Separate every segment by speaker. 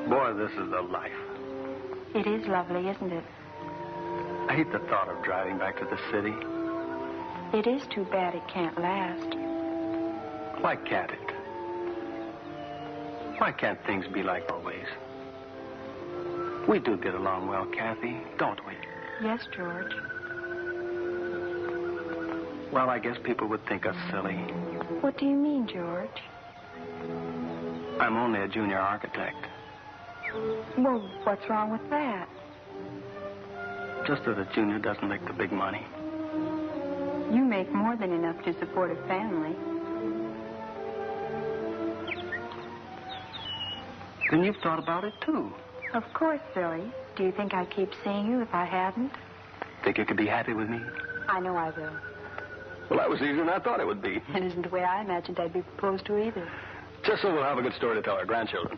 Speaker 1: Boy, this is the life.
Speaker 2: It is lovely, isn't it?
Speaker 1: I hate the thought of driving back to the city.
Speaker 2: It is too bad it can't last.
Speaker 1: Why can't it? Why can't things be like always? We do get along well, Cathy, don't we?
Speaker 2: Yes, George.
Speaker 1: Well, I guess people would think us silly.
Speaker 2: What do you mean, George?
Speaker 1: I'm only a junior architect.
Speaker 2: Well, what's wrong with that?
Speaker 1: Just that a junior doesn't make the big money.
Speaker 2: You make more than enough to support a family.
Speaker 1: Then you've thought about it, too.
Speaker 2: Of course, silly. Do you think I'd keep seeing you if I hadn't?
Speaker 1: Think you could be happy with me?
Speaker 2: I know I will.
Speaker 1: Well, that was easier than I thought it would be.
Speaker 2: It isn't the way I imagined I'd be proposed to either.
Speaker 1: Just so we'll have a good story to tell our grandchildren.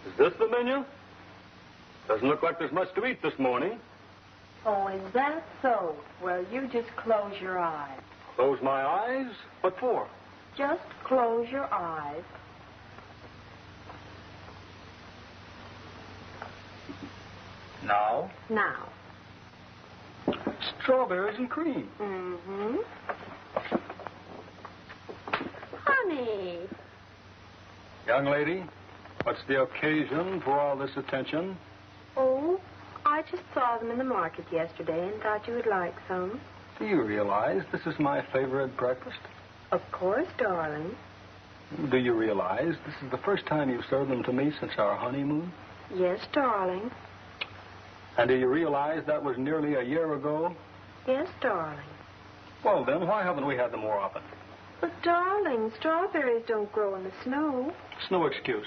Speaker 3: Is this the menu? Doesn't look like there's much to eat this morning.
Speaker 2: Oh, is that so? Well, you just close your eyes.
Speaker 3: Close my eyes? What for?
Speaker 2: Just close your eyes.
Speaker 3: Now?
Speaker 2: Now.
Speaker 3: Strawberries and cream.
Speaker 2: Mm-hmm. Honey.
Speaker 3: Young lady, what's the occasion for all this attention?
Speaker 2: Oh, I just saw them in the market yesterday and thought you would like some.
Speaker 3: Do you realize this is my favorite breakfast?
Speaker 2: Of course, darling.
Speaker 3: Do you realize this is the first time you've served them to me since our honeymoon?
Speaker 2: Yes, darling.
Speaker 3: And do you realize that was nearly a year ago?
Speaker 2: Yes, darling.
Speaker 3: Well, then, why haven't we had them more often?
Speaker 2: But, darling, strawberries don't grow in the snow.
Speaker 3: It's no excuse.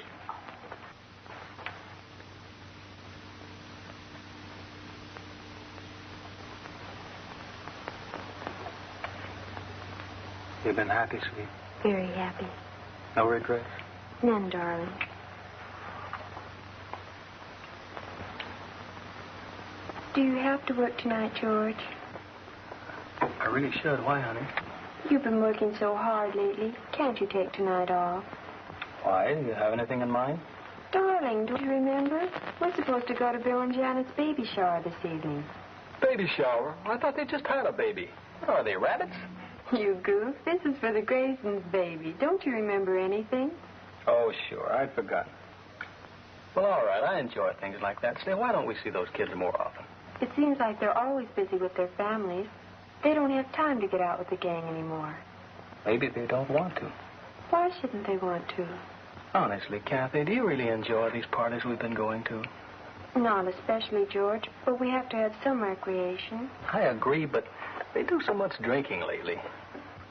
Speaker 1: You've been happy, sweet?
Speaker 2: Very happy.
Speaker 1: No regrets?
Speaker 2: None, darling. Do you have to work tonight, George?
Speaker 1: I really should. Why, honey?
Speaker 2: You've been working so hard lately. Can't you take tonight off?
Speaker 1: Why? Do you have anything in mind?
Speaker 2: Darling, don't you remember? We're supposed to go to Bill and Janet's baby shower this evening.
Speaker 3: Baby shower? I thought they just had a baby. Are they rabbits?
Speaker 2: You goof. This is for the Graysons' baby. Don't you remember anything?
Speaker 1: Oh, sure. I'd forgotten. Well, all right. I enjoy things like that. Say, why don't we see those kids more often?
Speaker 2: It seems like they're always busy with their families. They don't have time to get out with the gang anymore.
Speaker 1: Maybe they don't want to.
Speaker 2: Why shouldn't they want to?
Speaker 1: Honestly, Cathy, do you really enjoy these parties we've been going to?
Speaker 2: Not especially, George, but we have to have some recreation.
Speaker 1: I agree, but they do so much drinking lately.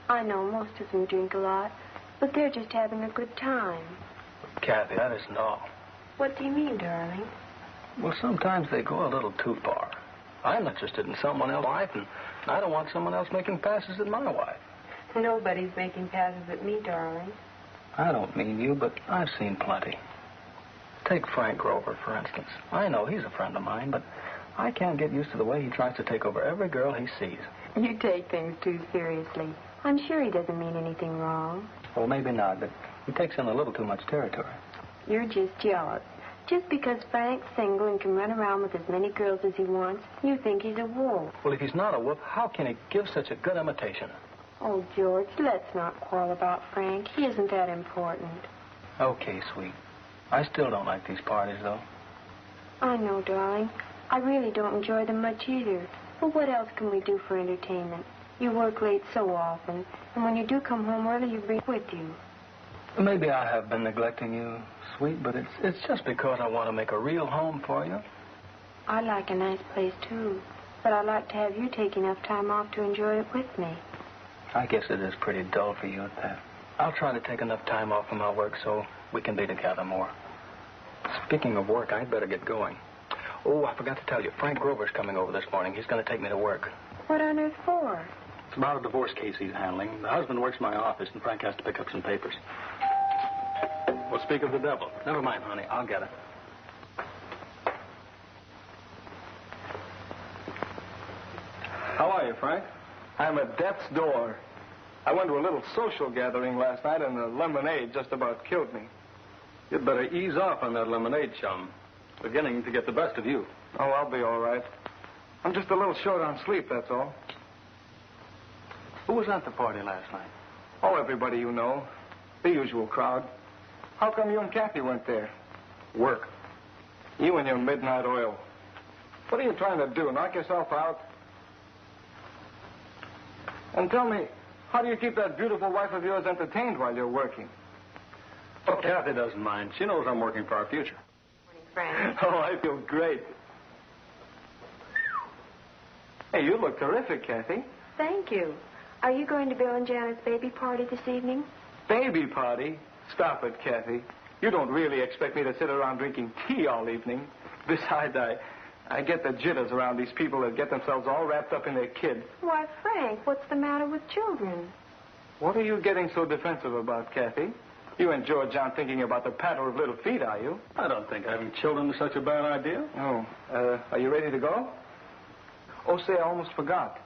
Speaker 2: I know most of them drink a lot, but they're just having a good time.
Speaker 1: Cathy, that isn't all.
Speaker 2: What do you mean, darling?
Speaker 1: Well, sometimes they go a little too far. I'm interested in someone else's wife, and I don't want someone else making passes at my wife.
Speaker 2: Nobody's making passes at me, darling.
Speaker 1: I don't mean you, but I've seen plenty. Take Frank Grover, for instance. I know he's a friend of mine, but I can't get used to the way he tries to take over every girl he sees.
Speaker 2: You take things too seriously. I'm sure he doesn't mean anything wrong.
Speaker 1: Well, maybe not, but he takes in a little too much territory.
Speaker 2: You're just jealous. Just because Frank's single and can run around with as many girls as he wants, you think he's a wolf.
Speaker 1: Well, if he's not a wolf, how can he give such a good imitation?
Speaker 2: Oh, George, let's not quarrel about Frank. He isn't that important.
Speaker 1: Okay, sweet. I still don't like these parties, though.
Speaker 2: I know, darling. I really don't enjoy them much either. But what else can we do for entertainment? You work late so often, and when you do come home early, you bring with you.
Speaker 1: Maybe I have been neglecting you, sweet, but it's just because I want to make a real home for you.
Speaker 2: I like a nice place, too. But I'd like to have you take enough time off to enjoy it with me.
Speaker 1: I guess it is pretty dull for you at that. I'll try to take enough time off from my work so we can be together more. Speaking of work, I'd better get going. Oh, I forgot to tell you. Frank Grover's coming over this morning. He's going to take me to work.
Speaker 2: What on earth for?
Speaker 1: It's about a divorce case he's handling. The husband works in my office, and Frank has to pick up some papers. We'll speak of the devil. Never mind, honey. I'll get it.
Speaker 4: How are you, Frank? I'm at death's door. I went to a little social gathering last night, and the lemonade just about killed me.
Speaker 3: You'd better ease off on that lemonade, chum. It's beginning to get the best of you.
Speaker 4: Oh, I'll be all right. I'm just a little short on sleep, that's all.
Speaker 1: Who was at the party last night?
Speaker 4: Oh, everybody you know. The usual crowd. How come you and Cathy went there?
Speaker 3: Work.
Speaker 4: You and your midnight oil. What are you trying to do, knock yourself out? And tell me, how do you keep that beautiful wife of yours entertained while you're working?
Speaker 3: Oh, Cathy doesn't mind. She knows I'm working for our future.
Speaker 2: Morning, Frank.
Speaker 4: Oh, I feel great. Hey, you look terrific, Cathy.
Speaker 2: Thank you. Are you going to Bill and Janet's baby party this evening?
Speaker 4: Baby party? Stop it, Cathy. You don't really expect me to sit around drinking tea all evening. Besides, I get the jitters around these people that get themselves all wrapped up in their kid.
Speaker 2: Why, Frank, what's the matter with children?
Speaker 4: What are you getting so defensive about, Cathy? You and George aren't thinking about the patter of little feet, are you?
Speaker 3: I don't think having children is such a bad idea.
Speaker 4: Oh, are you ready to go? Oh, say, I almost forgot.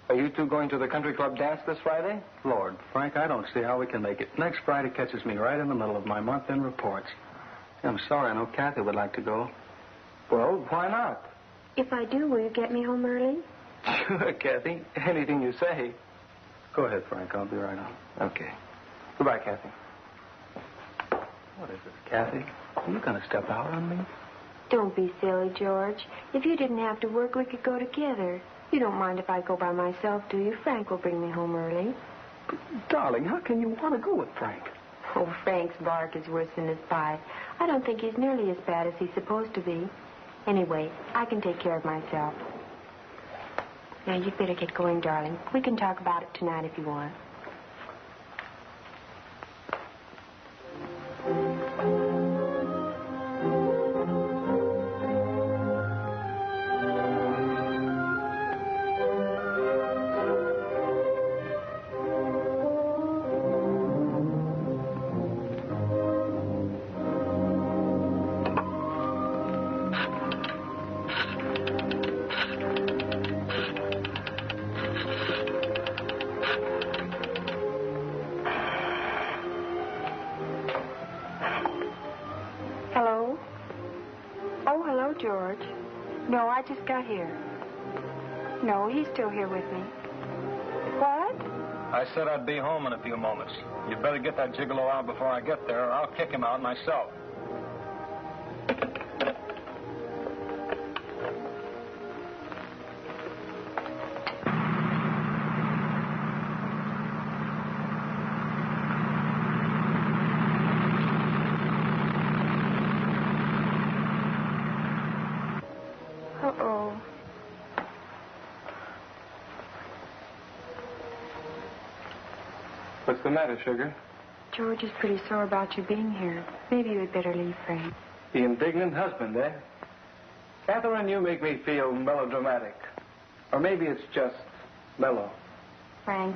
Speaker 4: Are you two going to the country club dance this Friday?
Speaker 1: Lord, Frank, I don't see how we can make it. Next Friday catches me right in the middle of my month-end reports. I'm sorry, I know Cathy would like to go.
Speaker 4: Well, why not?
Speaker 2: If I do, will you get me home early?
Speaker 4: Sure, Cathy. Anything you say.
Speaker 1: Go ahead, Frank. I'll be right on.
Speaker 4: Okay. Goodbye, Cathy.
Speaker 1: What is this, Cathy? Are you going to step out on me?
Speaker 2: Don't be silly, George. If you didn't have to work, we could go together. You don't mind if I go by myself, do you? Frank will bring me home early.
Speaker 1: But, darling, how can you want to go with Frank?
Speaker 2: Oh, Frank's bark is worse than his bite. I don't think he's nearly as bad as he's supposed to be. Anyway, I can take care of myself. Now, you'd better get going, darling. We can talk about it tonight if you want. Hello? Oh, hello, George. No, I just got here. No, he's still here with me. What?
Speaker 3: I said I'd be home in a few moments. You'd better get that gigolo out before I get there, or I'll kick him out myself.
Speaker 4: What's the matter, sugar?
Speaker 2: George is pretty sore about you being here. Maybe you had better leave, Frank.
Speaker 4: The indignant husband, eh? Catherine, you make me feel melodramatic. Or maybe it's just mellow.
Speaker 2: Frank,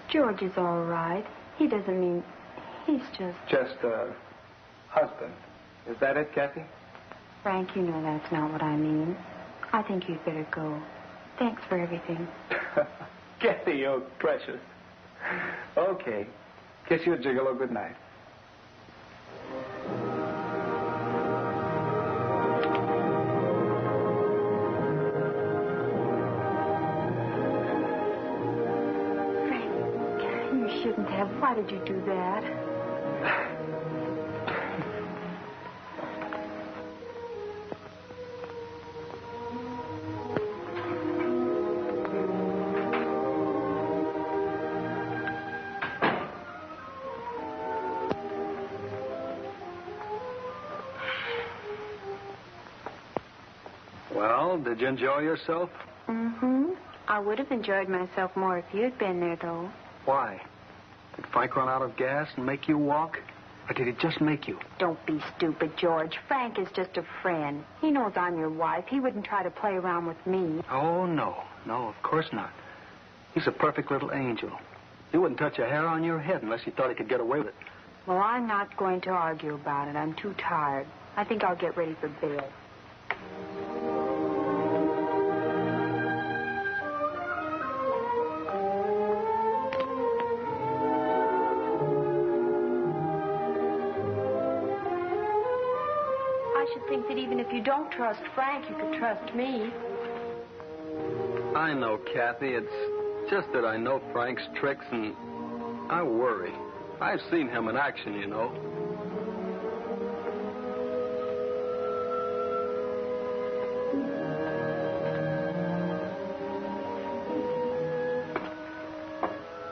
Speaker 2: George is all right. He doesn't mean... He's just...
Speaker 4: Just a husband. Is that it, Cathy?
Speaker 2: Frank, you know that's not what I mean. I think you'd better go. Thanks for everything.
Speaker 4: Cathy, you're precious. Okay. Kiss you, Gigolo. Good night.
Speaker 2: Frank, you shouldn't have. Why did you do that?
Speaker 1: Well, did you enjoy yourself?
Speaker 2: Mm-hmm. I would have enjoyed myself more if you'd been there, though.
Speaker 1: Why? Did Frank run out of gas and make you walk? Or did he just make you?
Speaker 2: Don't be stupid, George. Frank is just a friend. He knows I'm your wife. He wouldn't try to play around with me.
Speaker 1: Oh, no. No, of course not. He's a perfect little angel. He wouldn't touch a hair on your head unless he thought he could get away with it.
Speaker 2: Well, I'm not going to argue about it. I'm too tired. I think I'll get ready for bed. I should think that even if you don't trust Frank, you could trust me.
Speaker 1: I know, Cathy. It's just that I know Frank's tricks, and I worry. I've seen him in action, you know.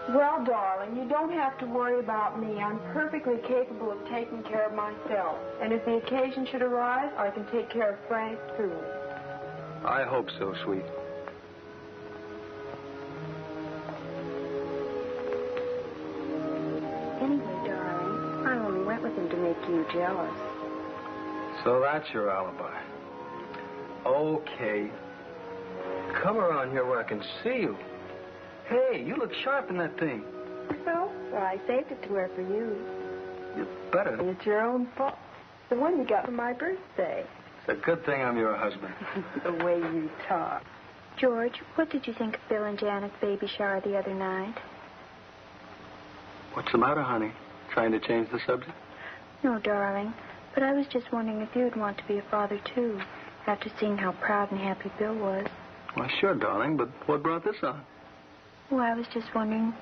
Speaker 2: Well, darling, you don't have to worry about me. I'm perfectly capable of taking care of myself. And if the occasion should arise, I can take care of Frank, too.
Speaker 1: I hope so, sweet.
Speaker 2: Anyway, darling, I only went with him to make you jealous.
Speaker 1: So that's your alibi. Okay. Come around here where I can see you. Hey, you look sharp in that thing.
Speaker 2: Well, I saved it to wear for you.
Speaker 1: You better.
Speaker 2: It's your own fault. The one you got for my birthday.
Speaker 1: It's a good thing I'm your husband.
Speaker 2: The way you talk. George, what did you think of Bill and Janet's baby shower the other night?
Speaker 1: What's the matter, honey? Trying to change the subject?
Speaker 2: No, darling. But I was just wondering if you'd want to be a father, too, after seeing how proud and happy Bill was.
Speaker 1: Well, sure, darling, but what brought this on?
Speaker 2: Well, I was just wondering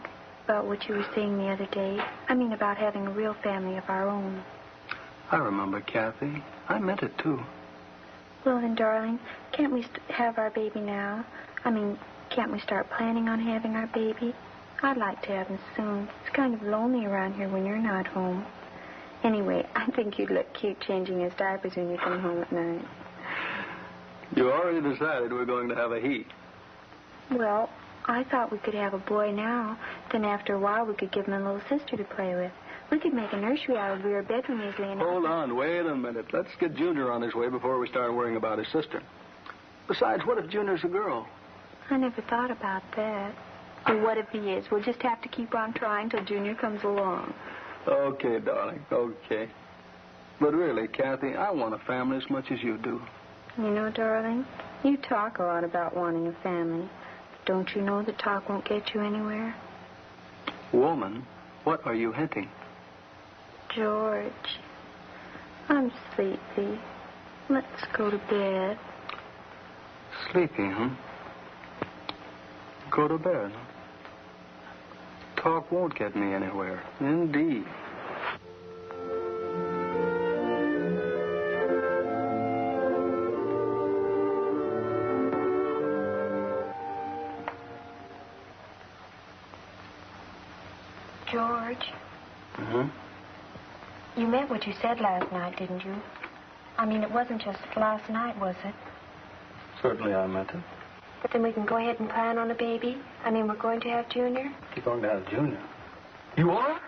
Speaker 2: about what you were saying the other day. I mean, about having a real family of our own.
Speaker 1: I remember, Cathy. I meant it, too.
Speaker 2: Well, then, darling, can't we have our baby now? I mean, can't we start planning on having our baby? I'd like to have him soon. It's kind of lonely around here when you're not home. Anyway, I think you'd look cute changing his diapers when you come home at night.
Speaker 1: You already decided we're going to have a he.
Speaker 2: Well, I thought we could have a boy now. Then after a while, we could give him a little sister to play with. We could make a nursery out of the rear bedroom easily enough.
Speaker 1: Hold on, wait a minute. Let's get Junior on his way before we start worrying about his sister. Besides, what if Junior's a girl?
Speaker 2: I never thought about that. Well, what if he is? We'll just have to keep on trying till Junior comes along.
Speaker 1: Okay, darling, okay. But really, Cathy, I want a family as much as you do.
Speaker 2: You know, darling, you talk a lot about wanting a family. Don't you know that talk won't get you anywhere?
Speaker 1: Woman, what are you hinting?
Speaker 2: George, I'm sleepy. Let's go to bed.
Speaker 1: Sleepy, huh? Go to bed. Talk won't get me anywhere. Indeed.
Speaker 2: George.
Speaker 1: Mm-hmm.
Speaker 2: You meant what you said last night, didn't you? I mean, it wasn't just last night, was it?
Speaker 1: Certainly I meant it.
Speaker 2: But then we can go ahead and plan on a baby? I mean, we're going to have Junior?
Speaker 1: You're going to have Junior? You are?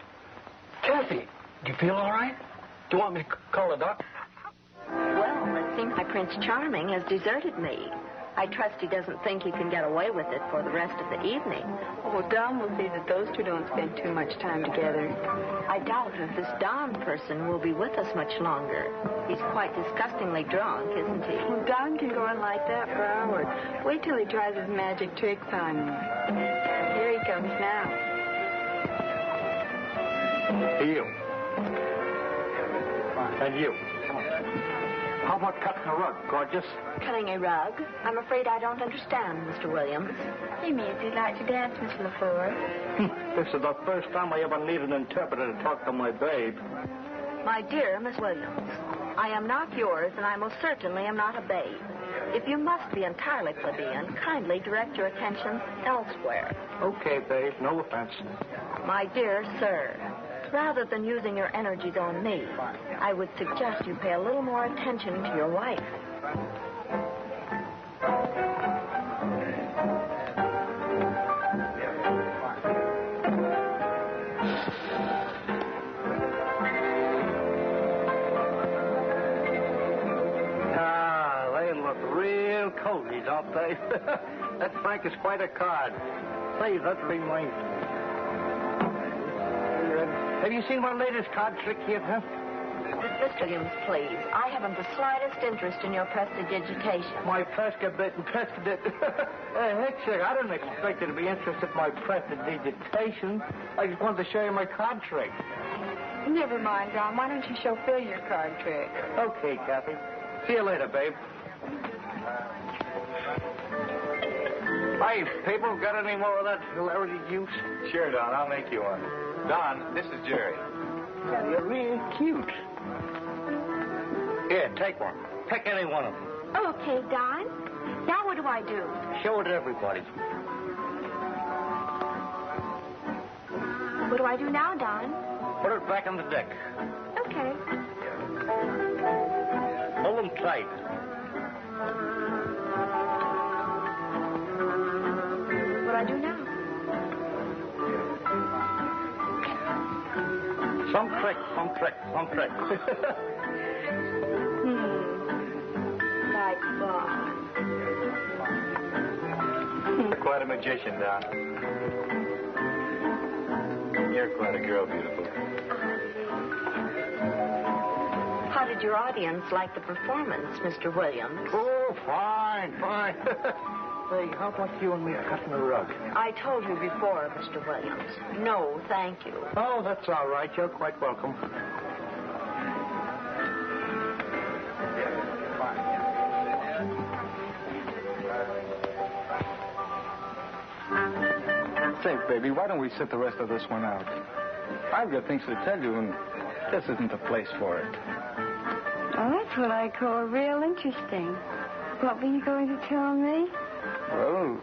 Speaker 1: Cathy, do you feel all right? Do you want me to call a doctor?
Speaker 5: Well, it seems my Prince Charming has deserted me. I trust he doesn't think he can get away with it for the rest of the evening.
Speaker 2: Oh, Don will see that those two don't spend too much time together.
Speaker 5: I doubt if this Don person will be with us much longer. He's quite disgustingly drunk, isn't he?
Speaker 2: Well, Don can go on like that for hours. Wait till he tries his magic tricks on you. Here he comes now.
Speaker 3: You. And you. How about cutting a rug, gorgeous?
Speaker 5: Cutting a rug? I'm afraid I don't understand, Mr. Williams.
Speaker 2: He means he'd like to dance, Miss LaFleur.
Speaker 3: This is the first time I ever need an interpreter to talk to my babe.
Speaker 5: My dear Miss Williams, I am not yours, and I most certainly am not a babe. If you must be entirely plebeian, kindly direct your attention elsewhere.
Speaker 3: Okay, babe, no offense.
Speaker 5: My dear sir, rather than using your energies on me, I would suggest you pay a little more attention to your wife.
Speaker 3: They look real cozy, don't they? That Frank is quite a card. Say, that's be mine. Have you seen my latest card trick yet, huh?
Speaker 5: Mr. Williams, please. I haven't the slightest interest in your prestidigitation.
Speaker 3: My prestidigitation. Heck, sir, I didn't expect you to be interested in my prestidigitation. I just wanted to show you my card trick.
Speaker 2: Never mind, Don. Why don't you show Phil your card trick?
Speaker 3: Okay, Cathy. See you later, babe. Hey, people, got any more of that hilarity juice?
Speaker 4: Sure, Don. I'll make you one. Don, this is Jerry.
Speaker 3: Yeah, you're real cute. Here, take one. Pick any one of them.
Speaker 2: Okay, Don. Now what do I do?
Speaker 3: Show it to everybody.
Speaker 2: What do I do now, Don?
Speaker 3: Put it back on the deck.
Speaker 2: Okay.
Speaker 3: Hold them tight.
Speaker 2: What do I do now?
Speaker 3: Some trick.
Speaker 2: Like fun.
Speaker 4: You're quite a magician, Don. You're quite a girl, beautiful.
Speaker 5: How did your audience like the performance, Mr. Williams?
Speaker 3: Oh, fine. Say, how about you and me cutting a rug?
Speaker 5: I told you before, Mr. Williams. No, thank you.
Speaker 3: Oh, that's all right. You're quite welcome.
Speaker 4: Say, baby, why don't we sit the rest of this one out? I've got things to tell you, and this isn't the place for it.
Speaker 2: Oh, that's what I call real interesting. What were you going to tell me?
Speaker 4: Well,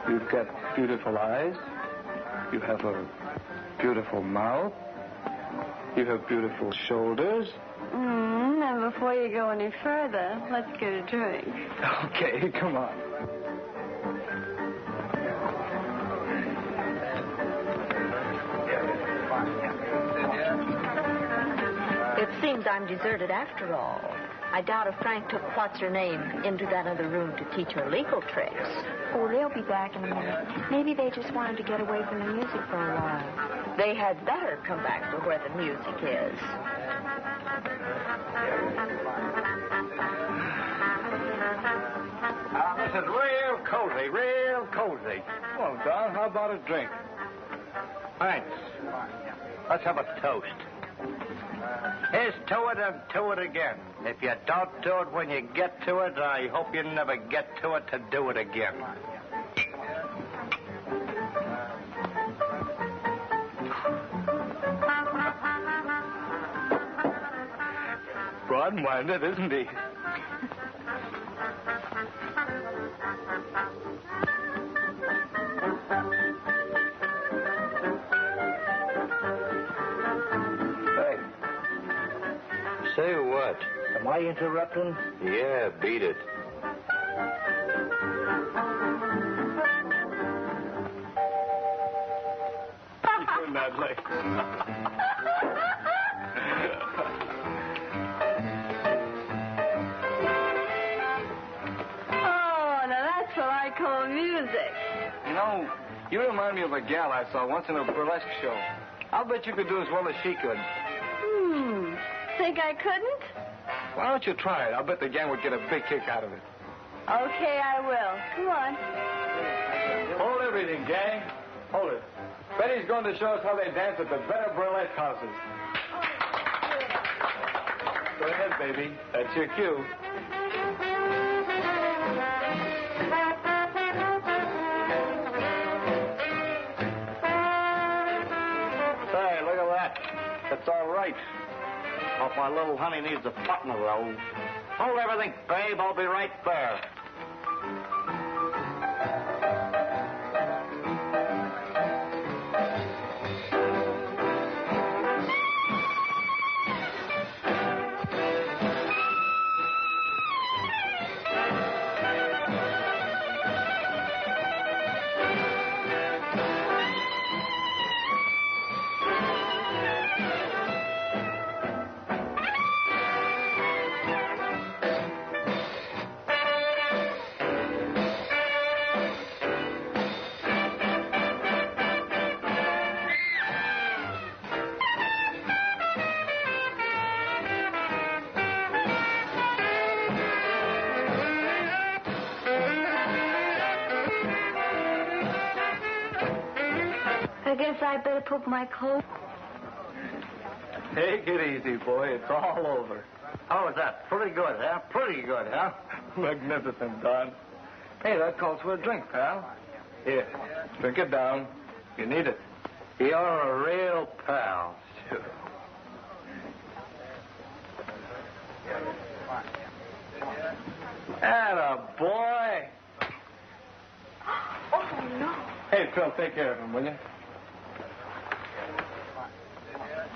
Speaker 4: you've got beautiful eyes. You have a beautiful mouth. You have beautiful shoulders.
Speaker 2: And before you go any further, let's get a drink.
Speaker 4: Okay, come on.
Speaker 5: It seems I'm deserted after all. I doubt if Frank took what's-her-name into that other room to teach her legal tricks.
Speaker 2: Oh, they'll be back in a minute. Maybe they just wanted to get away from the music for a while.
Speaker 5: They had better come back to where the music is.
Speaker 3: This is real cozy.
Speaker 4: Well, Don, how about a drink?
Speaker 3: Thanks. Let's have a toast. Here's to it and to it again. If you don't do it when you get to it, I hope you never get to it to do it again.
Speaker 4: Broad-minded, isn't he?
Speaker 3: Say what? Am I interrupting? Yeah, beat it.
Speaker 4: isn't that, Lex?
Speaker 5: Oh, now that's what I call music.
Speaker 4: You know, you remind me of a gal I saw once in a burlesque show. I'll bet you could do as well as she could.
Speaker 5: Think I couldn't?
Speaker 4: Why don't you try it? I'll bet the gang would get a big kick out of it.
Speaker 5: Okay, I will. Come on.
Speaker 4: Hold everything, gang. Hold it. Betty's going to show us how they dance at the better burlesque houses. Go ahead, baby. That's your cue.
Speaker 3: Say, look at that. That's all right. Hope my little honey needs a partner, though. Hold everything, babe. I'll be right there.
Speaker 5: I guess I better put my clothes.
Speaker 4: Take it easy, boy. It's all over.
Speaker 3: How is that? Pretty good, huh? Pretty good, huh?
Speaker 4: Magnificent, Don. Hey, that calls for a drink, pal. Here, drink it down. You need it.
Speaker 3: You're a real pal.
Speaker 4: Sure. Atta boy.
Speaker 5: Oh, no.
Speaker 4: Hey, Phil, take care of him, will you?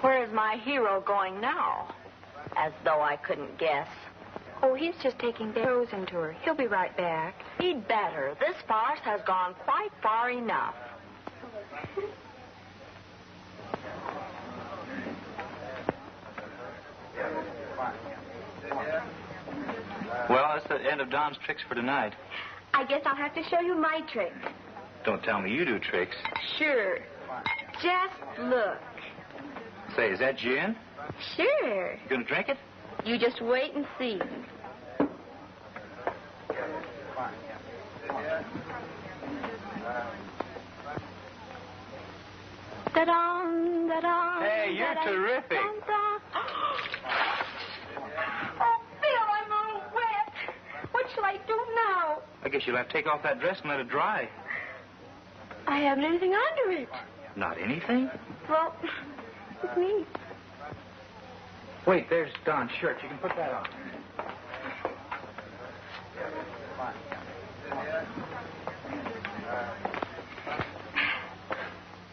Speaker 5: Where's my hero going now? As though I couldn't guess.
Speaker 2: Oh, he's just taking the frozen tour. He'll be right back.
Speaker 5: He'd better. This farce has gone quite far enough.
Speaker 1: Well, that's the end of Don's tricks for tonight.
Speaker 2: I guess I'll have to show you my trick.
Speaker 1: Don't tell me you do tricks.
Speaker 2: Sure. Just look.
Speaker 1: Say, is that gin?
Speaker 2: Sure.
Speaker 1: You gonna drink it?
Speaker 2: You just wait and see. Da-dum, da-dum.
Speaker 1: Hey, you're
Speaker 2: da-dum,
Speaker 1: terrific.
Speaker 2: da-dum. Oh, Phil, I'm all wet. What shall I do now?
Speaker 1: I guess you'll have to take off that dress and let it dry.
Speaker 2: I haven't anything under it.
Speaker 1: Not anything?
Speaker 2: Well, it's me.
Speaker 1: Wait, there's Don's shirt. You can put that on.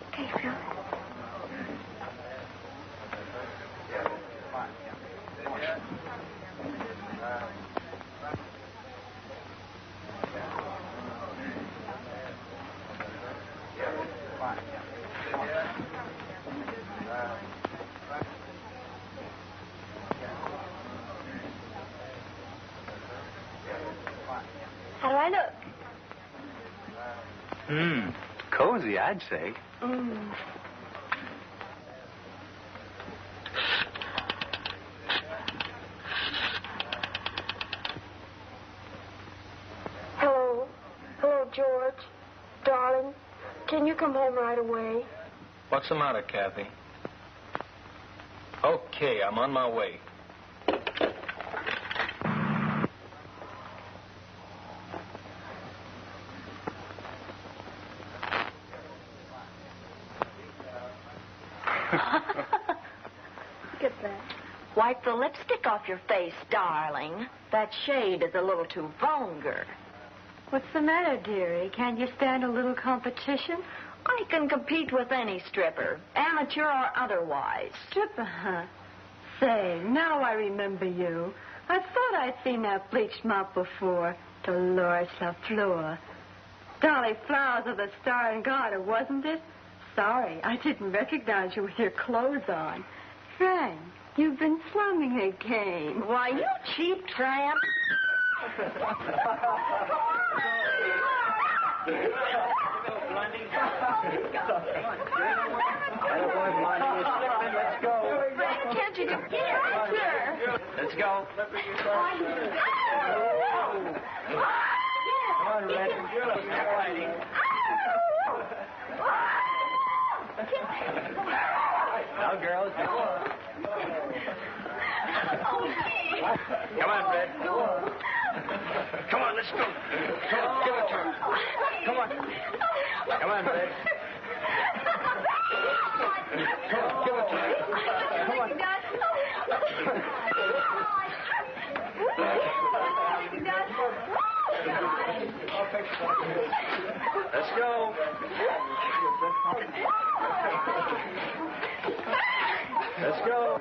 Speaker 2: Okay, Phil. How do I look?
Speaker 1: Cozy, I'd say.
Speaker 2: Hello. Hello, George. Darling, can you come home right away?
Speaker 1: What's the matter, Cathy? Okay, I'm on my way.
Speaker 2: Look at that.
Speaker 5: Wipe the lipstick off your face, darling. That shade is a little too vulgar.
Speaker 2: What's the matter, dearie? Can't you stand a little competition?
Speaker 5: I can compete with any stripper, amateur or otherwise.
Speaker 2: Stripper, huh? Say, now I remember you. I thought I'd seen that bleached mop before. Dolores LaFleur. Dolly Flowers of the Star and Garter, wasn't it?
Speaker 6: sorry. I didn't recognize you with your clothes on. Frank, you've been slumming again.
Speaker 5: Why, you cheap tramp.
Speaker 3: Let's go.
Speaker 5: Frank, can't you just get out here?
Speaker 3: Let's go. Come on, Red. Now, girls. Come on, Red. Come on, let's go. Come on, give it to him. Come on. Come on, Red. Come on, give it to him. Come on. Let's go. Let's go.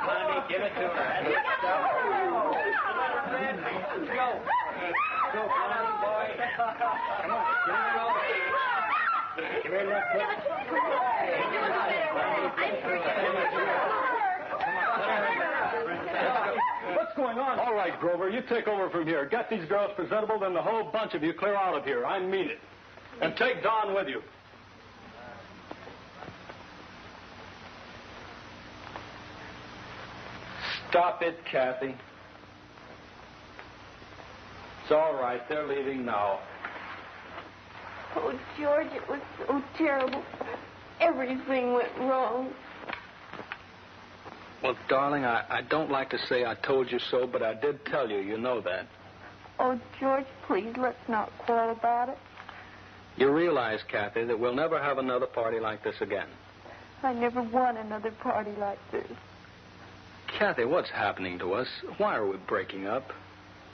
Speaker 3: Honey, give it to her. Let's go. Go, come on, boy. Come on, give it over. Give her that foot.
Speaker 4: What's going on? All right, Grover, you take over from here. Get these girls presentable, then the whole bunch of you clear out of here. I mean it. And take Don with you. Stop it, Cathy. It's all right. They're leaving now.
Speaker 2: Oh, George, it was so terrible. Everything went wrong.
Speaker 1: Well, darling, I don't like to say I told you so, but I did tell you. You know that.
Speaker 2: Oh, George, please, let's not quarrel about it.
Speaker 1: You realize, Cathy, that we'll never have another party like this again.
Speaker 2: I never want another party like this.
Speaker 1: Cathy, what's happening to us? Why are we breaking up?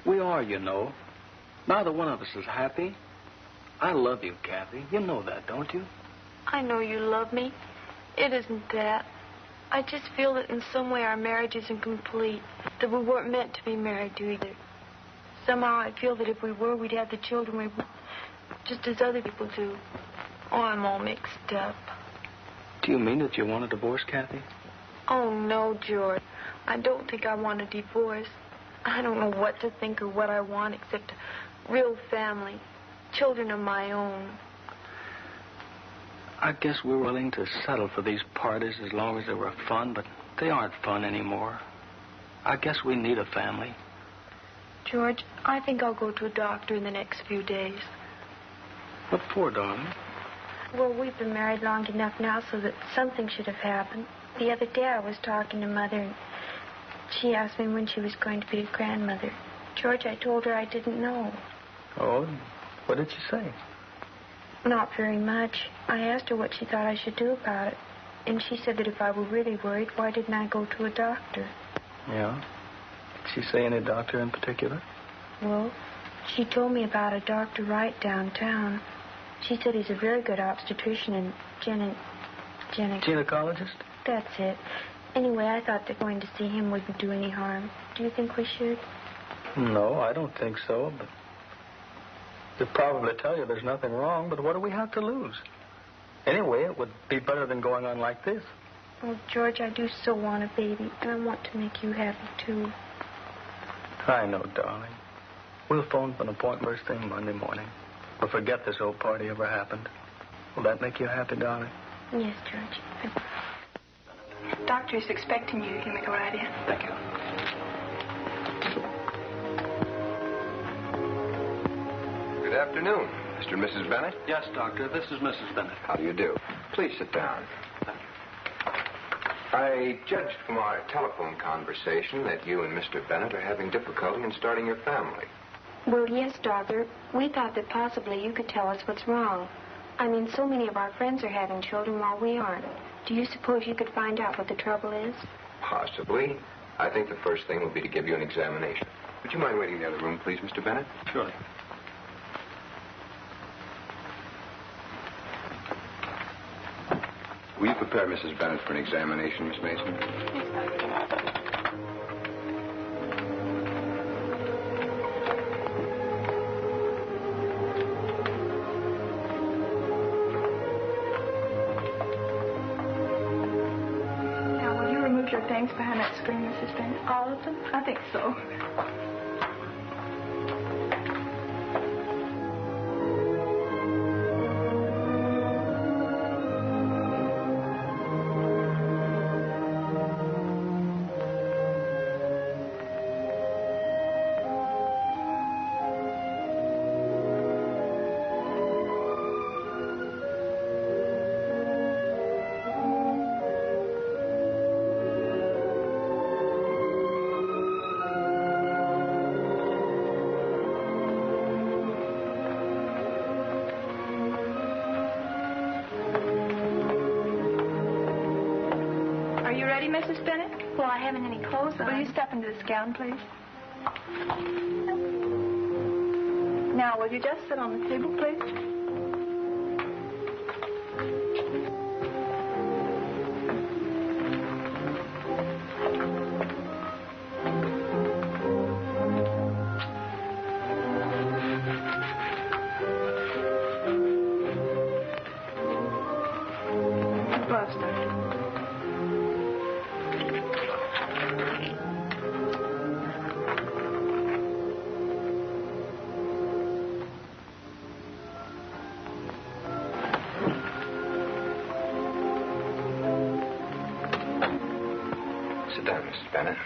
Speaker 1: We are, you know. Neither one of us is happy. I love you, Cathy. You know that, don't you?
Speaker 2: I know you love me. It isn't that. I just feel that in some way our marriage isn't complete, that we weren't meant to be married to either. Somehow I feel that if we were, we'd have the children we want, just as other people do. Oh, I'm all mixed up.
Speaker 1: Do you mean that you want a divorce, Cathy?
Speaker 2: Oh, no, George. I don't think I want a divorce. I don't know what to think or what I want except a real family, children of my own.
Speaker 1: I guess we're willing to settle for these parties as long as they were fun, but they aren't fun anymore. I guess we need a family.
Speaker 2: George, I think I'll go to a doctor in the next few days.
Speaker 1: What for, darling?
Speaker 2: Well, we've been married long enough now so that something should have happened. The other day I was talking to Mother, and she asked me when she was going to be a grandmother. George, I told her I didn't know.
Speaker 1: Oh, what did she say?
Speaker 2: Not very much. I asked her what she thought I should do about it. And she said that if I were really worried, why didn't I go to a doctor?
Speaker 1: Yeah? Did she say any doctor in particular?
Speaker 2: Well, she told me about a Dr. Wright downtown. She said he's a very good obstetrician and
Speaker 1: Gynecologist?
Speaker 2: That's it. Anyway, I thought that going to see him wouldn't do any harm. Do you think we should?
Speaker 1: No, I don't think so, but they'll probably tell you there's nothing wrong, but what do we have to lose? Anyway, it would be better than going on like this.
Speaker 2: Oh, George, I do so want a baby, and I want to make you happy, too.
Speaker 1: I know, darling. We'll phone for an appointment first thing Monday morning. We'll forget this old party ever happened. Will that make you happy, darling?
Speaker 2: Yes, George.
Speaker 7: Doctor is expecting you. You can go right in.
Speaker 1: Thank you.
Speaker 8: Good afternoon, Mr. and Mrs. Bennet.
Speaker 1: Yes, Doctor. This is Mrs. Bennet.
Speaker 8: How do you do? Please sit down.
Speaker 1: Thank you.
Speaker 8: I judged from our telephone conversation that you and Mr. Bennet are having difficulty in starting your family.
Speaker 2: Well, yes, Doctor. We thought that possibly you could tell us what's wrong. I mean, so many of our friends are having children while we aren't. Do you suppose you could find out what the trouble is?
Speaker 8: Possibly. I think the first thing will be to give you an examination. Would you mind waiting in the other room, please, Mr. Bennet?
Speaker 1: Surely.
Speaker 8: Will you prepare Mrs. Bennet for an examination, Miss Mason?
Speaker 7: behind that screen, Mrs. Bennet?
Speaker 6: All of them?
Speaker 7: I think so. Mrs. Bennet?
Speaker 2: Well, I haven't any clothes on.
Speaker 7: Will you step into this gown, please? Now, will you just sit on the table, please? Gloves, Doctor.
Speaker 8: Mrs. Bennet.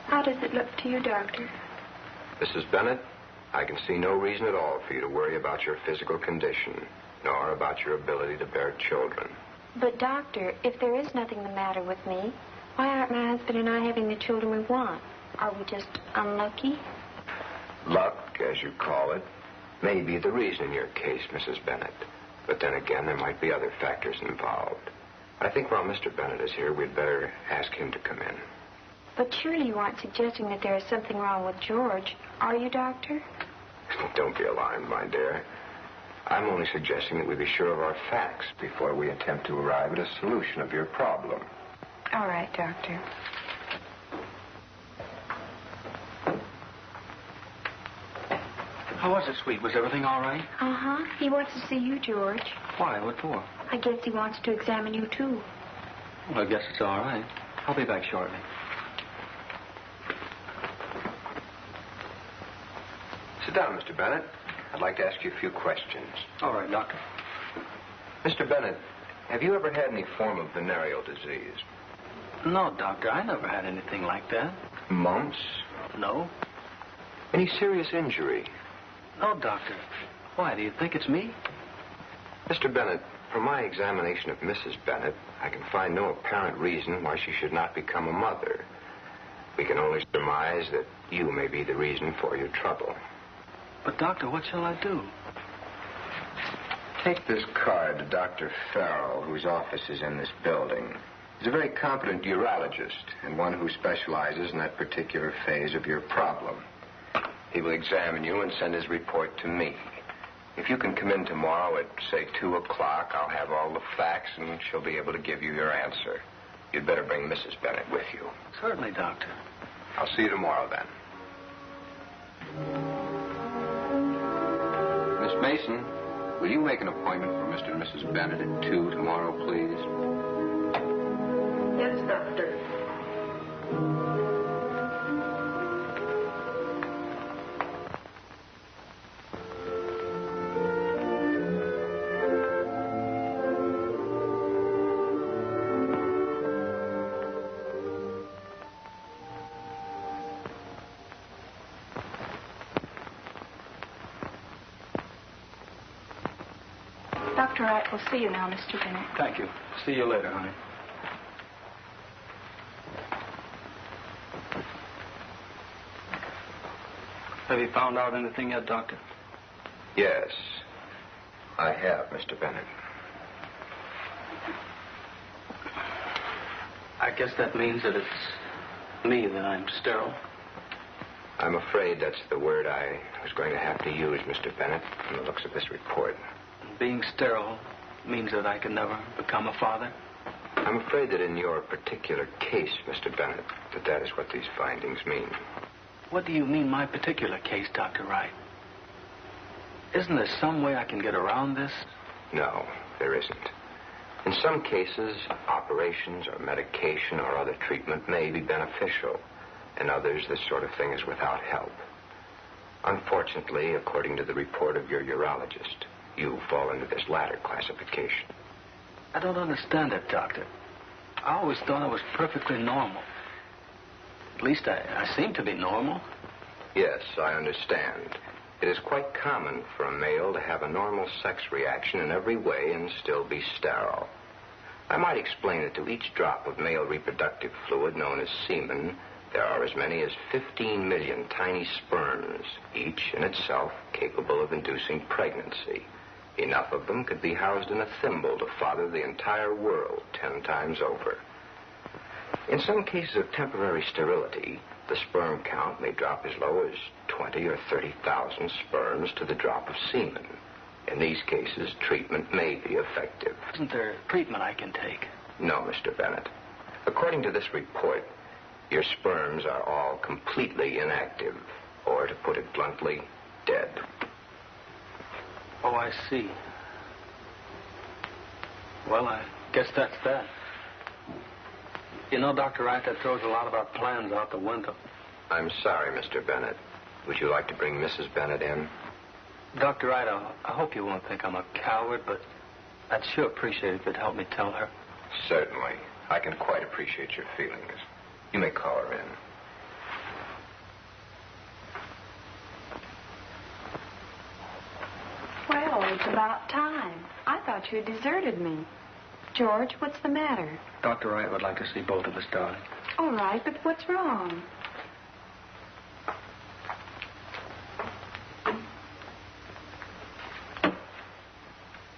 Speaker 2: How does it look to you, Doctor?
Speaker 8: Mrs. Bennet, I can see no reason at all for you to worry about your physical condition, nor about your ability to bear children.
Speaker 2: But, Doctor, if there is nothing the matter with me, why aren't my husband and I having the children we want? Are we just unlucky?
Speaker 8: Luck, as you call it, may be the reason in your case, Mrs. Bennet. But then again, there might be other factors involved. I think while Mr. Bennet is here, we'd better ask him to come in.
Speaker 2: But surely you aren't suggesting that there is something wrong with George, are you, Doctor?
Speaker 8: Don't be alarmed, my dear. I'm only suggesting that we be sure of our facts before we attempt to arrive at a solution of your problem.
Speaker 2: All right, Doctor.
Speaker 1: How was it, sweet? Was everything all right?
Speaker 2: Uh-huh. He wants to see you, George.
Speaker 1: Why? What for?
Speaker 2: I guess he wants to examine you, too.
Speaker 1: Well, I guess it's all right. I'll be back shortly.
Speaker 8: Sit down, Mr. Bennet. I'd like to ask you a few questions.
Speaker 1: All right, Doctor.
Speaker 8: Mr. Bennet, have you ever had any form of venereal disease?
Speaker 1: No, Doctor. I never had anything like that.
Speaker 8: Mumps?
Speaker 1: No.
Speaker 8: Any serious injury?
Speaker 1: No, Doctor. Why, do you think it's me?
Speaker 8: Mr. Bennet, from my examination of Mrs. Bennet, I can find no apparent reason why she should not become a mother. We can only surmise that you may be the reason for your trouble.
Speaker 1: But, Doctor, what shall I do?
Speaker 8: Take this card to Dr. Farrell, whose office is in this building. He's a very competent urologist and one who specializes in that particular phase of your problem. He will examine you and send his report to me. If you can come in tomorrow at, say, 2 o'clock, I'll have all the facts and she'll be able to give you your answer. You'd better bring Mrs. Bennet with you.
Speaker 1: Certainly, Doctor.
Speaker 8: I'll see you tomorrow, then. Miss Mason, will you make an appointment for Mr. and Mrs. Bennet at 2 tomorrow, please?
Speaker 5: Yes, Doctor.
Speaker 7: Dr. Wright will see you now, Mr. Bennet.
Speaker 1: Thank you. See you later, honey. Have you found out anything yet, Doctor?
Speaker 8: Yes, I have, Mr. Bennet.
Speaker 1: I guess that means that it's me that I'm sterile.
Speaker 8: I'm afraid that's the word I was going to have to use, Mr. Bennet, from the looks of this report.
Speaker 1: Being sterile means that I can never become a father?
Speaker 8: I'm afraid that in your particular case, Mr. Bennet, that is what these findings mean.
Speaker 1: What do you mean, my particular case, Dr. Wright? Isn't there some way I can get around this?
Speaker 8: No, there isn't. In some cases, operations or medication or other treatment may be beneficial. In others, this sort of thing is without help. Unfortunately, according to the report of your urologist, you fall into this latter classification.
Speaker 1: I don't understand it, Doctor. I always thought I was perfectly normal. At least I seem to be normal.
Speaker 8: Yes, I understand. It is quite common for a male to have a normal sex reaction in every way and still be sterile. I might explain that to each drop of male reproductive fluid known as semen, there are as many as 15 million tiny sperms, each in itself capable of inducing pregnancy. Enough of them could be housed in a thimble to father the entire world 10 times over. In some cases of temporary sterility, the sperm count may drop as low as 20 or 30,000 sperms to the drop of semen. In these cases, treatment may be effective.
Speaker 1: Isn't there treatment I can take?
Speaker 8: No, Mr. Bennet. According to this report, your sperms are all completely inactive, or to put it bluntly, dead.
Speaker 1: Oh, I see. Well, I guess that's that. You know, Dr. Wright, that throws a lot of our plans out the window.
Speaker 8: I'm sorry, Mr. Bennet. Would you like to bring Mrs. Bennet in?
Speaker 1: Dr. Wright, I hope you won't think I'm a coward, but I'd sure appreciate it if you'd help me tell her.
Speaker 8: Certainly. I can quite appreciate your feelings. You may call her in.
Speaker 2: Well, it's about time. I thought you had deserted me. George, what's the matter?
Speaker 1: Dr. Wright would like to see both of us, darling.
Speaker 2: All right, but what's wrong?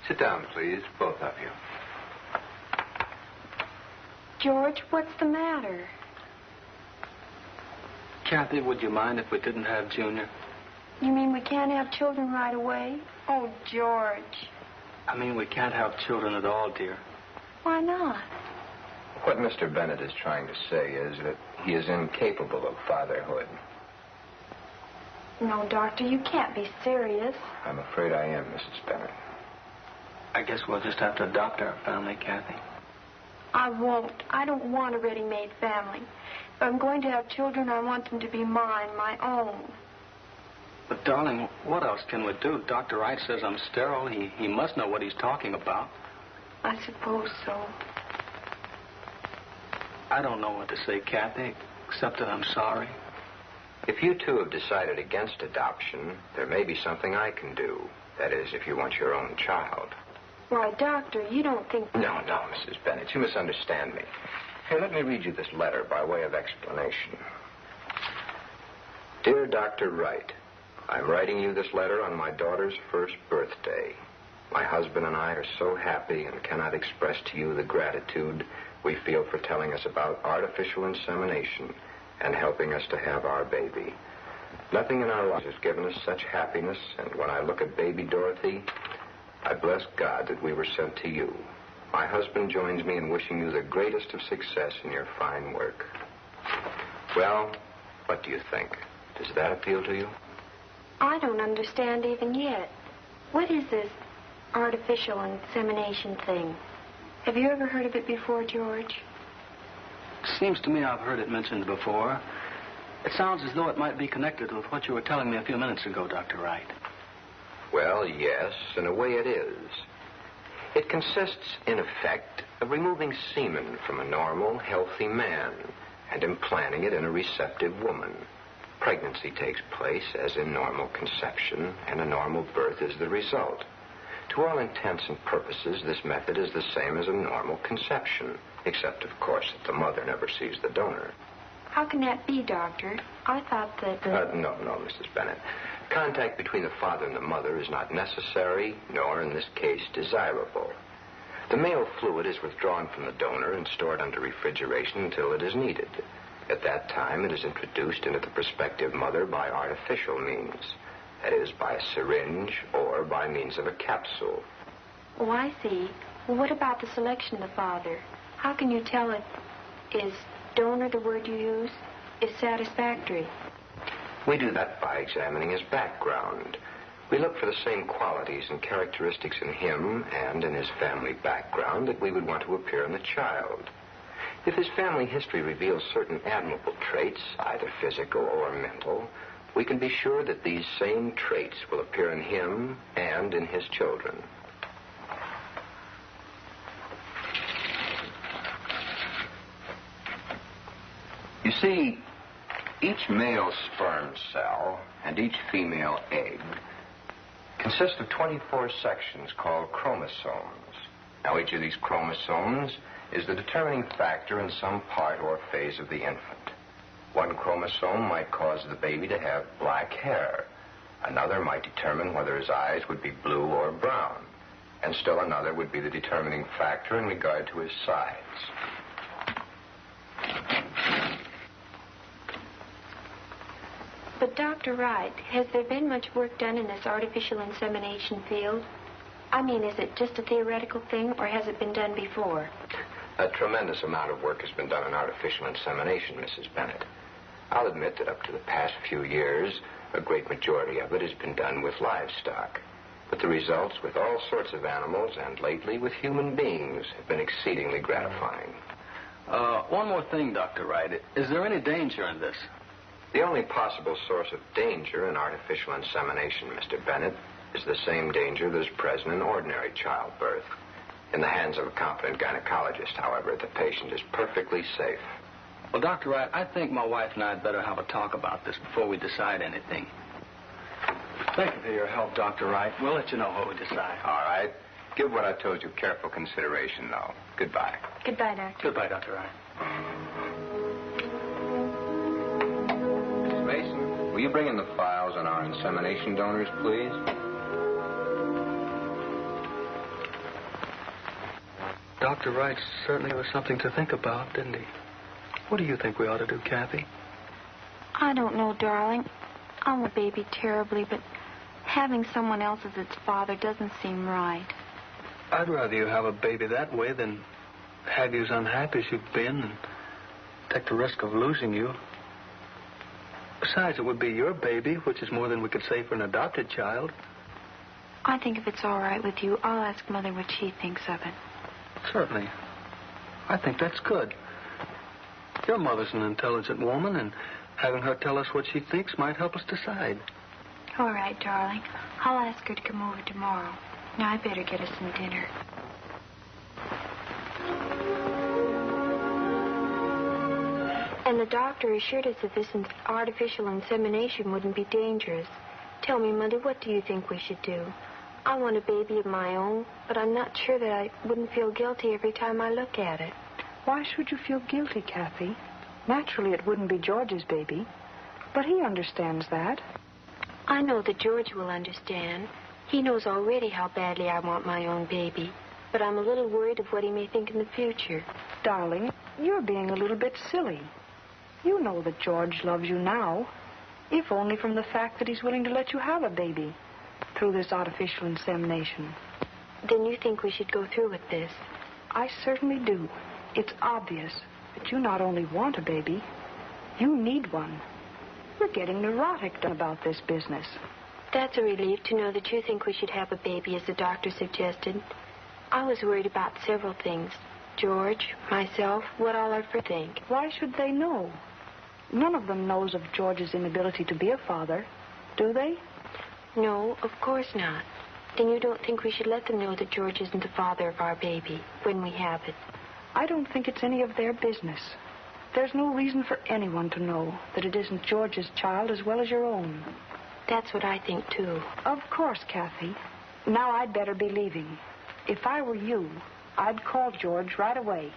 Speaker 8: Sit down, please, both of you.
Speaker 2: George, what's the matter?
Speaker 1: Cathy, would you mind if we didn't have Junior?
Speaker 2: You mean we can't have children right away? Oh, George.
Speaker 1: I mean, we can't have children at all, dear.
Speaker 2: Why not?
Speaker 8: What Mr. Bennet is trying to say is that he is incapable of fatherhood.
Speaker 2: No, Doctor, you can't be serious.
Speaker 8: I'm afraid I am, Mrs. Bennet.
Speaker 1: I guess we'll just have to adopt our family, Cathy.
Speaker 2: I won't. I don't want a ready-made family. If I'm going to have children, I want them to be mine, my own.
Speaker 1: But, darling, what else can we do? Dr. Wright says I'm sterile. He must know what he's talking about.
Speaker 2: I suppose so.
Speaker 1: I don't know what to say, Cathy, except that I'm sorry.
Speaker 8: If you two have decided against adoption, there may be something I can do. That is, if you want your own child.
Speaker 2: Why, Doctor, you don't think...
Speaker 8: No, Mrs. Bennet, you misunderstand me. Here, let me read you this letter by way of explanation. Dear Dr. Wright, I'm writing you this letter on my daughter's first birthday. My husband and I are so happy and cannot express to you the gratitude we feel for telling us about artificial insemination and helping us to have our baby. Nothing in our lives has given us such happiness, and when I look at baby Dorothy, I bless God that we were sent to you. My husband joins me in wishing you the greatest of success in your fine work. Well, what do you think? Does that appeal to you?
Speaker 2: I don't understand even yet. What is this artificial insemination thing? Have you ever heard of it before, George?
Speaker 1: Seems to me I've heard it mentioned before. It sounds as though it might be connected with what you were telling me a few minutes ago, Dr. Wright.
Speaker 8: Well, yes, in a way it is. It consists, in effect, of removing semen from a normal, healthy man and implanting it in a receptive woman. Pregnancy takes place as in normal conception, and a normal birth is the result. To all intents and purposes, this method is the same as a normal conception, except, of course, that the mother never sees the donor.
Speaker 2: How can that be, Doctor? I thought that...
Speaker 8: No, Mrs. Bennet. Contact between the father and the mother is not necessary, nor, in this case, desirable. The male fluid is withdrawn from the donor and stored under refrigeration until it is needed. At that time, it is introduced into the prospective mother by artificial means. That is, by a syringe or by means of a capsule.
Speaker 2: Oh, I see. Well, what about the selection of the father? How can you tell if is donor, the word you use, is satisfactory?
Speaker 8: We do that by examining his background. We look for the same qualities and characteristics in him and in his family background that we would want to appear in the child. If his family history reveals certain admirable traits, either physical or mental, we can be sure that these same traits will appear in him and in his children. You see, each male sperm cell and each female egg consist of 24 sections called chromosomes. Now, each of these chromosomes is the determining factor in some part or phase of the infant. One chromosome might cause the baby to have black hair. Another might determine whether his eyes would be blue or brown. And still another would be the determining factor in regard to his size.
Speaker 2: But Dr. Wright, has there been much work done in this artificial insemination field? I mean, is it just a theoretical thing, or has it been done before?
Speaker 8: A tremendous amount of work has been done in artificial insemination, Mrs. Bennet. I'll admit that up to the past few years, a great majority of it has been done with livestock. But the results with all sorts of animals, and lately with human beings, have been exceedingly gratifying.
Speaker 1: One more thing, Dr. Wright. Is there any danger in this?
Speaker 8: The only possible source of danger in artificial insemination, Mr. Bennet, is the same danger that is present in ordinary childbirth. In the hands of a competent gynecologist, however, the patient is perfectly safe.
Speaker 1: Well, Dr. Wright, I think my wife and I had better have a talk about this before we decide anything. Thank you for your help, Dr. Wright. We'll let you know what we decide.
Speaker 8: All right. Give what I told you careful consideration, though. Goodbye.
Speaker 2: Goodbye, Doctor.
Speaker 1: Goodbye, Dr. Wright.
Speaker 8: Miss Mason, will you bring in the files on our insemination donors, please?
Speaker 1: Dr. Wright certainly was something to think about, didn't he? What do you think we ought to do, Cathy?
Speaker 6: I don't know, darling. I want a baby terribly, but having someone else as its father doesn't seem right.
Speaker 1: I'd rather you have a baby that way than have you as unhappy as you've been and take the risk of losing you. Besides, it would be your baby, which is more than we could say for an adopted child.
Speaker 6: I think if it's all right with you, I'll ask Mother what she thinks of it.
Speaker 1: Certainly. I think that's good. Your mother's an intelligent woman, and having her tell us what she thinks might help us decide.
Speaker 6: All right, darling. I'll ask her to come over tomorrow. Now, I better get us some dinner.
Speaker 2: And the doctor assured us that this artificial insemination wouldn't be dangerous. Tell me, Mother, what do you think we should do? I want a baby of my own, but I'm not sure that I wouldn't feel guilty every time I look at it.
Speaker 9: Why should you feel guilty, Cathy? Naturally, it wouldn't be George's baby, but he understands that.
Speaker 2: I know that George will understand. He knows already how badly I want my own baby, but I'm a little worried of what he may think in the future.
Speaker 9: Darling, you're being a little bit silly. You know that George loves you now, if only from the fact that he's willing to let you have a baby through this artificial insemination.
Speaker 2: Then you think we should go through with this?
Speaker 9: I certainly do. It's obvious that you not only want a baby, you need one. You're getting neurotic about this business.
Speaker 2: That's a relief to know that you think we should have a baby, as the doctor suggested. I was worried about several things. George, myself, what all our friends think.
Speaker 9: Why should they know? None of them knows of George's inability to be a father, do they?
Speaker 2: No, of course not. Then you don't think we should let them know that George isn't the father of our baby when we have it?
Speaker 9: I don't think it's any of their business. There's no reason for anyone to know that it isn't George's child as well as your own.
Speaker 2: That's what I think, too.
Speaker 9: Of course, Cathy. Now I'd better be leaving. If I were you, I'd call George right away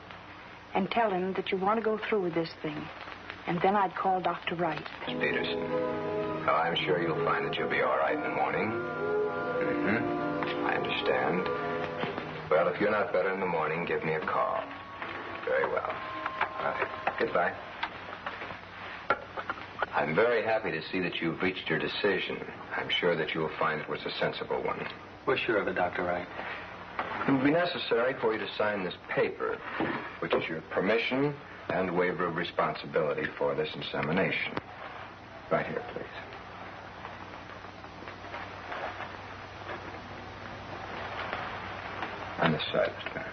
Speaker 9: and tell him that you want to go through with this thing. And then I'd call Dr. Wright.
Speaker 8: Miss Peterson, well, I'm sure you'll find that you'll be all right in the morning. I understand. Well, if you're not better in the morning, give me a call. Very well. All right. Goodbye. I'm very happy to see that you've reached your decision. I'm sure that you will find it was a sensible one.
Speaker 1: We're sure of it, Dr. Wright.
Speaker 8: It will be necessary for you to sign this paper, which is your permission and waiver of responsibility for this insemination. Right here, please. this side, Mr. Bennett.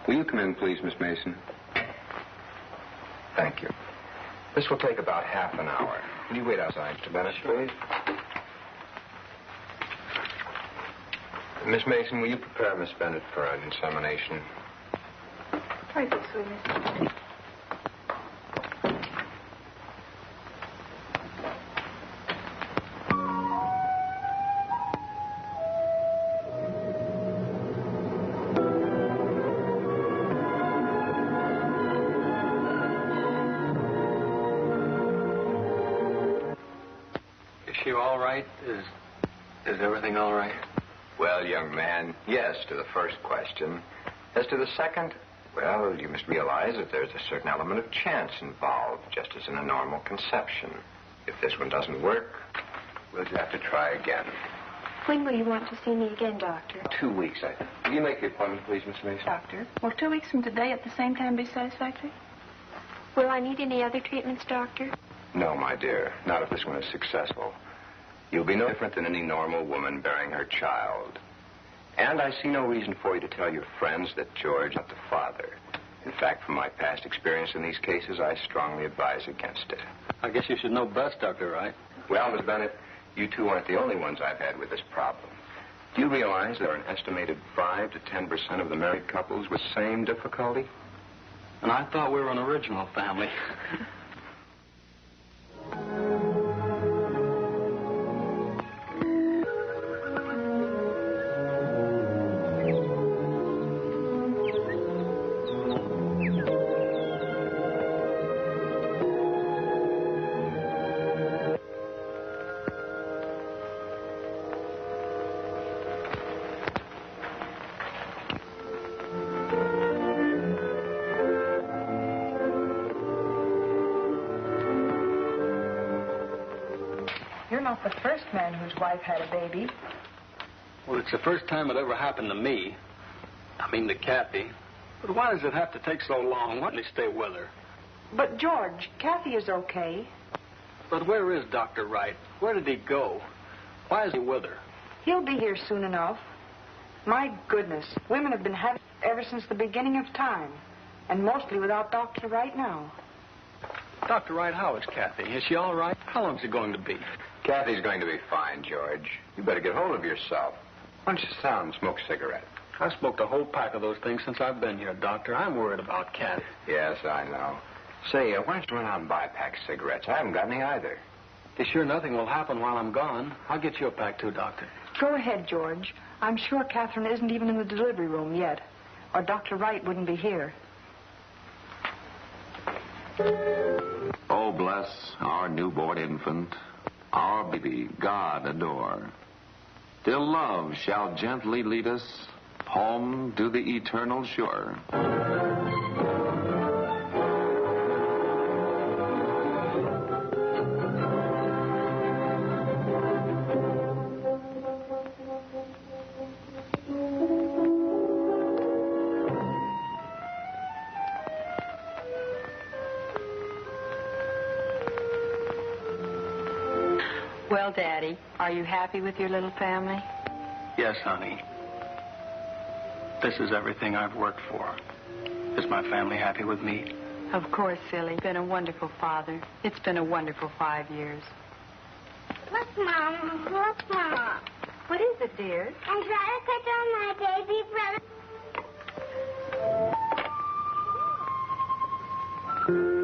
Speaker 8: Will you come in, please, Miss Mason? Thank you. This will take about half an hour. Will you wait outside, Mr. Bennett, please? Miss Mason, will you prepare Miss Bennett for an insemination?
Speaker 7: Right this way, Mr.
Speaker 1: Is she all right? Is everything all right?
Speaker 8: Well, young man, yes to the first question. As to the second, well, you must realize that there's a certain element of chance involved, just as in a normal conception. If this one doesn't work, we'll just have to try again.
Speaker 2: When will you want to see me again, Doctor?
Speaker 8: 2 weeks, I think. Will you make the appointment, please, Miss Mason?
Speaker 7: Doctor, will 2 weeks from today at the same time be satisfactory?
Speaker 2: Will I need any other treatments, Doctor?
Speaker 8: No, my dear. Not if this one is successful. You'll be no different than any normal woman bearing her child. And I see no reason for you to tell your friends that George is not the father. In fact, from my past experience in these cases, I strongly advise against it.
Speaker 1: I guess you should know best, Dr. Wright.
Speaker 8: Well, Miss Bennett, you two aren't the only ones I've had with this problem. Do you realize there are an estimated 5 to 10% of the married couples with the same difficulty?
Speaker 1: And I thought we were an original family.
Speaker 9: You're not the first man whose wife had a baby.
Speaker 1: Well, it's the first time it ever happened to me. I mean to Cathy. But why does it have to take so long? Why don't you stay with her?
Speaker 9: But, George, Cathy is okay.
Speaker 1: But where is Dr. Wright? Where did he go? Why is he with her?
Speaker 9: He'll be here soon enough. My goodness, women have been having it ever since the beginning of time. And mostly without Dr. Wright now.
Speaker 1: Dr. Wright, how is Cathy? Is she all right? How long is it going to be?
Speaker 8: Cathy's going to be fine, George. You better get hold of yourself. Why don't you sit down and smoke a cigarette?
Speaker 1: I've smoked a whole pack of those things since I've been here, Doctor. I'm worried about Cathy.
Speaker 8: Yes, I know. Say, why don't you run out and buy a pack of cigarettes? I haven't got any either.
Speaker 1: Be sure nothing will happen while I'm gone. I'll get you a pack, too, Doctor.
Speaker 9: Go ahead, George. I'm sure Catherine isn't even in the delivery room yet. Or Dr. Wright wouldn't be here.
Speaker 10: Oh, bless our newborn infant, our baby God adore. Till love shall gently lead us home to the eternal shore.
Speaker 2: Well, Daddy, are you happy with your little family?
Speaker 1: Yes, honey. This is everything I've worked for. Is my family happy with me?
Speaker 2: Of course, silly. You've been a wonderful father. It's been a wonderful 5 years.
Speaker 11: Look, Mom. Look, Mom.
Speaker 2: What is it, dear?
Speaker 11: I'm trying to catch on my baby brother.